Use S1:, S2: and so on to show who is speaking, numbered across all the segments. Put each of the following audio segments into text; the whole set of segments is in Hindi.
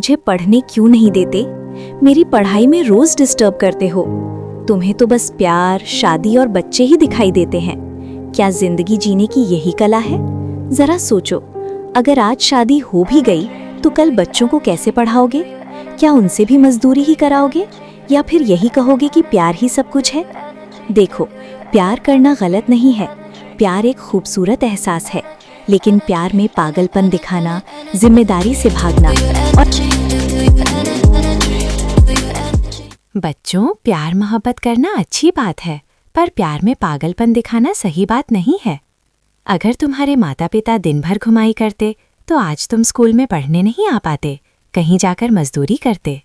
S1: मुझे पढ़ने क्यों नहीं देते? मेरी पढ़ाई में रोज डिस्टर्ब करते हो। तुम्हें तो बस प्यार, शादी और बच्चे ही दिखाई देते हैं। क्या जिंदगी जीने की यही कला है? जरा सोचो, अगर आज शादी हो भी गई तो कल बच्चों को कैसे पढ़ाओगे? क्या उनसे भी मजदूरी ही कराओगे या फिर यही कहोगे कि प्यार ही सब कुछ है? देखो, प्यार करना गलत नहीं है। प्यार एक खूबसूरत एहसास है, लेकिन प्यार में पागलपन दिखाना, जिम्मेदारी से भागना और
S2: बच्चों, प्यार मोहब्बत करना अच्छी बात है, पर प्यार में पागलपन दिखाना सही बात नहीं है। अगर तुम्हारे माता पिता दिन भर घुमाई करते तो आज तुम स्कूल में पढ़ने नहीं आ पाते, कहीं जाकर मजदूरी करते।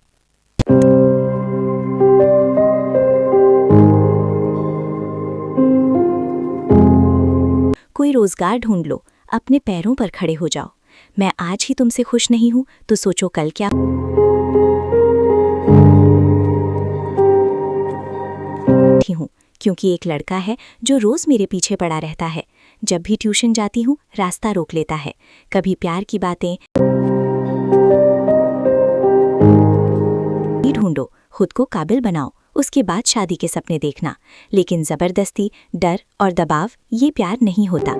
S1: कोई रोजगार ढूंढ लो, अपने पैरों पर खड़े हो जाओ। मैं आज ही तुमसे खुश नहीं हूँ तो सोचो कल क्या हूँ। क्योंकि एक लड़का है जो रोज मेरे पीछे पड़ा रहता है। जब भी ट्यूशन जाती हूँ रास्ता रोक लेता है। कभी प्यार की बातें ढूंढो, खुद को काबिल बनाओ, उसके बाद शादी के सपने देखना। लेकिन जबरदस्ती, डर और दबाव ये प्यार नहीं होता।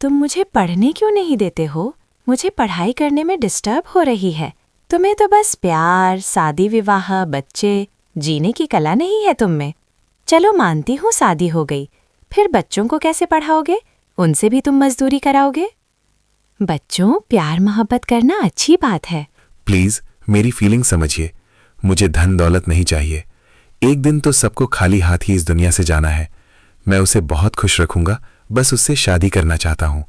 S2: तुम मुझे पढ़ने क्यों नहीं देते हो? मुझे पढ़ाई करने में डिस्टर्ब हो रही है। तुम्हें तो बस प्यार, शादी विवाह, बच्चे, जीने की कला नहीं है तुम में। चलो मानती हूँ शादी हो गई, फिर बच्चों को कैसे पढ़ाओगे? उनसे भी तुम मजदूरी कराओगे? बच्चों, प्यार मोहब्बत करना अच्छी बात है।
S3: प्लीज मेरी फीलिंग समझिए। मुझे धन दौलत नहीं चाहिए। एक दिन तो सबको खाली हाथ ही इस दुनिया से जाना है। मैं उसे बहुत खुश रखूंगा, बस उससे शादी करना चाहता हूँ।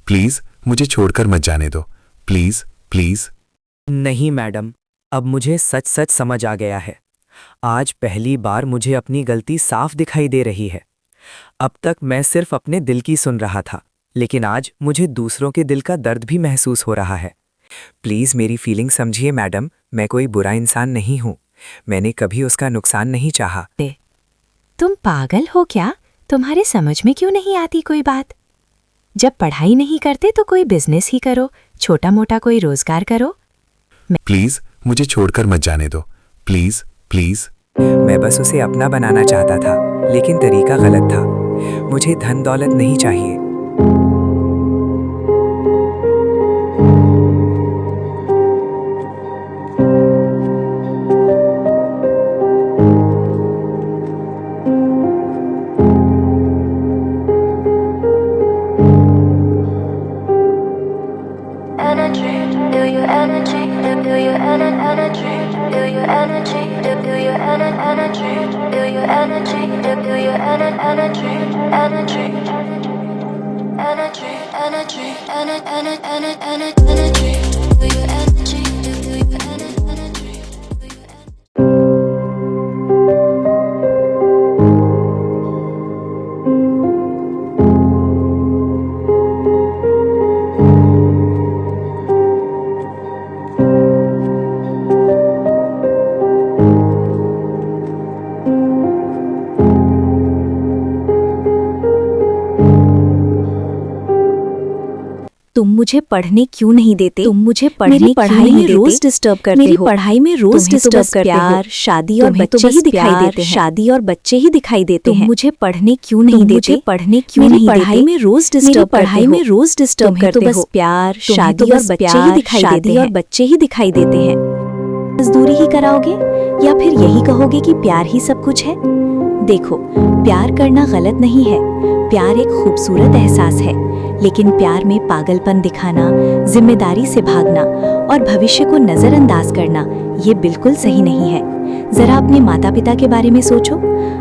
S3: प्लीज मुझे छोड़कर मत जाने दो, प्लीज प्लीज।
S4: नहीं मैडम, अब मुझे सच सच समझ आ गया है। आज पहली बार मुझे अपनी गलती साफ दिखाई दे रही है। अब तक मैं सिर्फ अपने दिल की सुन रहा था, लेकिन आज मुझे दूसरों के दिल का दर्द भी महसूस हो रहा है। प्लीज मेरी फीलिंग समझिए मैडम, मैं कोई बुरा इंसान नहीं हूँ। मैंने कभी उसका नुकसान नहीं चाहा।
S2: तुम पागल हो क्या? तुम्हारे समझ में क्यों नहीं आती कोई बात? जब पढ़ाई नहीं करते तो कोई बिजनेस ही करो, छोटा मोटा कोई रोजगार करो।
S3: प्लीज मुझे छोड़कर मत जाने दो, प्लीज प्लीज।
S4: मैं बस उसे अपना बनाना चाहता था, लेकिन तरीका गलत था। मुझे धन दौलत नहीं चाहिए।
S1: तुम मुझे पढ़ने क्यों नहीं देते? तुम मुझे पढ़ने पढ़ाई में रोज डिस्टर्ब करते हो। मेरी पढ़ाई में रोज डिस्टर्ब करते हो। प्यार, शादी और बच्चे ही दिखाई देते हैं। शादी और बच्चे ही दिखाई देते हैं। मुझे पढ़ने क्यों नहीं देते? मुझे पढ़ने क्यों नहीं देते? पढ़ाई में रोज डिस्टर्ब, पढ़ाई में रोज डिस्टर्ब करते हो। बस प्यार, शादी और बच्चे ही दिखाई देते हैं। और बच्चे ही दिखाई देते हैं। मजदूरी ही कराओगे या फिर यही कहोगे कि प्यार ही सब कुछ है? देखो, प्यार करना गलत नहीं है। प्यार एक खूबसूरत एहसास है, लेकिन प्यार में पागलपन दिखाना, जिम्मेदारी से भागना और भविष्य को नजरअंदाज करना ये बिल्कुल सही नहीं है। जरा अपने माता पिता के बारे में सोचो।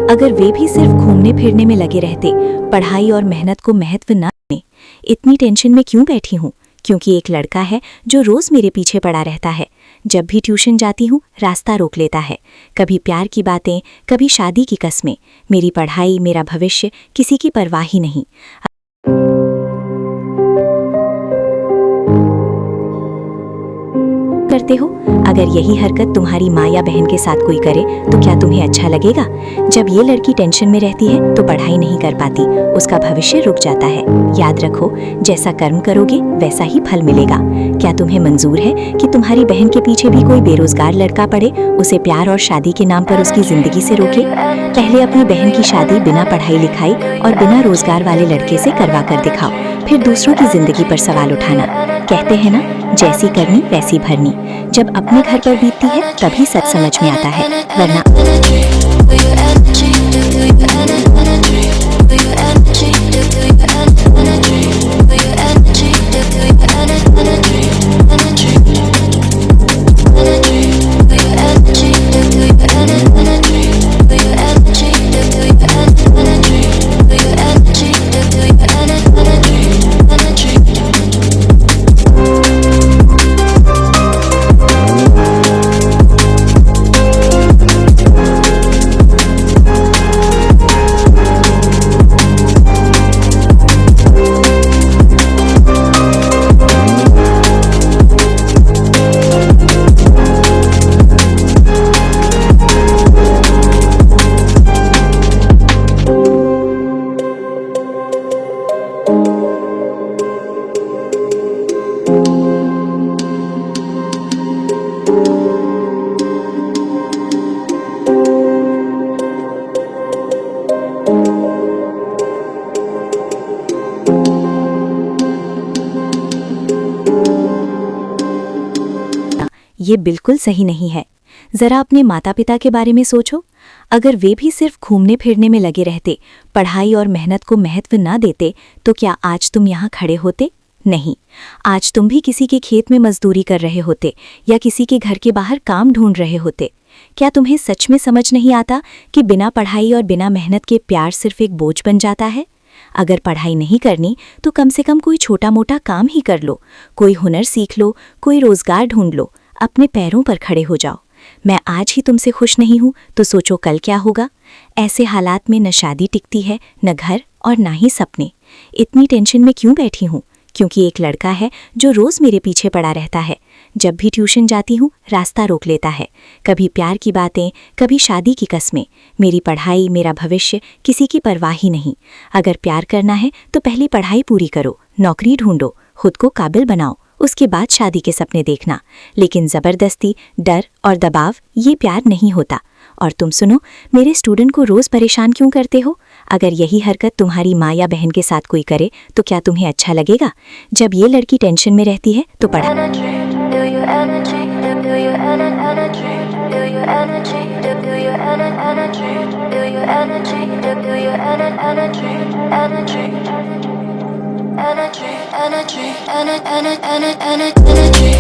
S1: अगर वे भी सिर्फ घूमने फिरने में लगे रहते, पढ़ाई और मेहनत को महत्व न दें। इतनी टेंशन में क्यों बैठी हूँ? क्योंकि एक लड़का है जो रोज मेरे पीछे पड़ा रहता है। जब भी ट्यूशन जाती हूँ रास्ता रोक लेता है। कभी प्यार की बातें, कभी शादी की कस्में। मेरी पढ़ाई, मेरा भविष्य किसी की परवाह ही नहीं। करते हो? अगर यही हरकत तुम्हारी माँ या बहन के साथ कोई करे तो क्या तुम्हें अच्छा लगेगा? जब ये लड़की टेंशन में रहती है तो पढ़ाई नहीं कर पाती, उसका भविष्य रुक जाता है। याद रखो, जैसा कर्म करोगे वैसा ही फल मिलेगा। क्या तुम्हें मंजूर है कि तुम्हारी बहन के पीछे भी कोई बेरोजगार लड़का पड़े, उसे प्यार और शादी के नाम पर उसकी जिंदगी से रोके? पहले अपनी बहन की शादी बिना पढ़ाई लिखाई और बिना रोजगार वाले लड़के से करवा कर दिखाओ, फिर दूसरों की जिंदगी पर सवाल उठाना। कहते हैं ना, जैसी करनी वैसी भरनी। जब अपने घर पर बीतती है तभी सच समझ में आता है, वरना ये बिल्कुल सही नहीं है। जरा अपने माता पिता के बारे में सोचो। अगर वे भी सिर्फ घूमने फिरने में लगे रहते, पढ़ाई और मेहनत को महत्व ना देते, तो क्या आज तुम यहाँ खड़े होते? नहीं, आज तुम भी किसी के खेत में मजदूरी कर रहे होते या किसी के घर के बाहर काम ढूंढ रहे होते। क्या तुम्हें सच में समझ नहीं आता कि बिना पढ़ाई और बिना मेहनत के प्यार सिर्फ एक बोझ बन जाता है? अगर पढ़ाई नहीं करनी तो कम से कम कोई छोटा मोटा काम ही कर लो, कोई हुनर सीख लो, कोई रोजगार ढूंढ लो, अपने पैरों पर खड़े हो जाओ। मैं आज ही तुमसे खुश नहीं हूं तो सोचो कल क्या होगा। ऐसे हालात में न शादी टिकती है, न घर और ना ही सपने। इतनी टेंशन में क्यों बैठी हूं? क्योंकि एक लड़का है जो रोज मेरे पीछे पड़ा रहता है। जब भी ट्यूशन जाती हूँ रास्ता रोक लेता है। कभी प्यार की बातें, कभी शादी की कस्में। मेरी पढ़ाई, मेरा भविष्य किसी की परवाह ही नहीं। अगर प्यार करना है तो पहले पढ़ाई पूरी करो, नौकरी ढूंढो, खुद को काबिल बनाओ, उसके बाद शादी के सपने देखना। लेकिन जबरदस्ती, डर और दबाव ये प्यार नहीं होता। और तुम सुनो, मेरे स्टूडेंट को रोज परेशान क्यों करते हो? अगर यही हरकत तुम्हारी माँ या बहन के साथ कोई करे तो क्या तुम्हें अच्छा लगेगा? जब ये लड़की टेंशन में रहती है तो पढ़ा
S5: energy.